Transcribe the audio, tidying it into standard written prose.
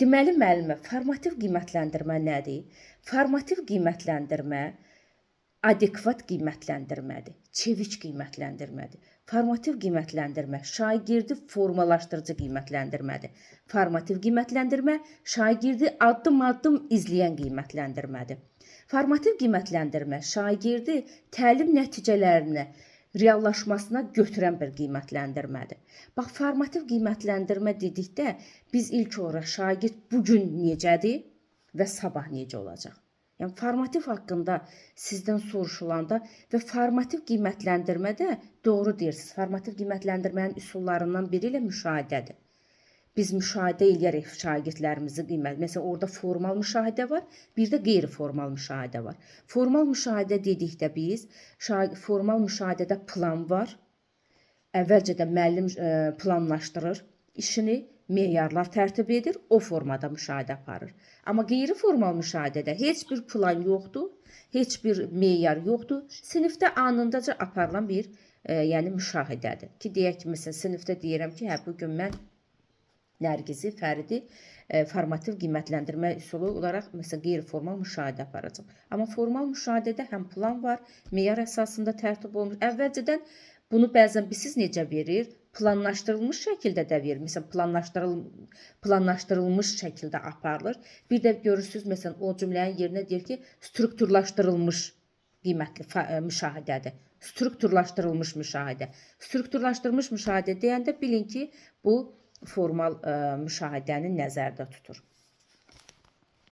Deməli müəllimə, formativ qiymətləndirmə nədir? Formativ qiymətləndirmə adekvat qiymətləndirmədir, çevik qiymətləndirmədir. Formativ qiymətləndirmə şagirdi formalaşdırıcı qiymətləndirmədir. Formativ qiymətləndirmə şagirdi addım-addım izləyən qiymətləndirmədir. Formativ qiymətləndirmə şagirdi təlim nəticələrinə reallaşmasına götürən bir qiymətləndirmədir. Bax, formativ qiymətləndirmə dedikdə biz ilk olaraq şagird bu gün necədir və sabah necə olacaq? Yəni formativ haqqında sizdən soruşulanda və formativ qiymətləndirmədə doğru deyirsiniz. Formativ qiymətləndirmənin üsullarından biri ilə müşahidədir. Biz müşahidə eləyərək şagirdlərimizi məsələn orada formal müşahidə var, bir də qeyri-formal müşahidə var. Formal müşahidə dedikdə biz formal müşahidədə plan var. Əvvəlcədən müəllim planlaşdırır işini, meyarlar tərtib edir, o formada müşahidə aparır. Amma qeyri-formal müşahidədə heç bir plan yoxdur, heç bir meyar yoxdur. Sinifdə anındaca aparılan bir yəni müşahidədir. Ki deyək ki, məsələn sinifdə deyirəm ki, hə bu gün mən Nərgizi, Fəridi formativ qiymətləndirmə üsulu olaraq məsələn qeyri-formal müşahidə aparacaq. Amma formal müşahidədə həm plan var, meyar əsasında tərtib olunmuş. Əvvəlcədən bunu bəzən bilirsiniz necə verir? Planlaşdırılmış şəkildə də verir. Məsələn, planlaşdırılmış şəkildə aparılır. Bir də görürsünüz, məsələn, o cümlənin yerinə deyir ki, strukturlaşdırılmış qiymətli müşahidədir. Strukturlaşdırılmış müşahidə. Strukturlaşdırılmış müşahidə deyəndə bilin ki, bu formal müşahidəni nəzərdə tutur.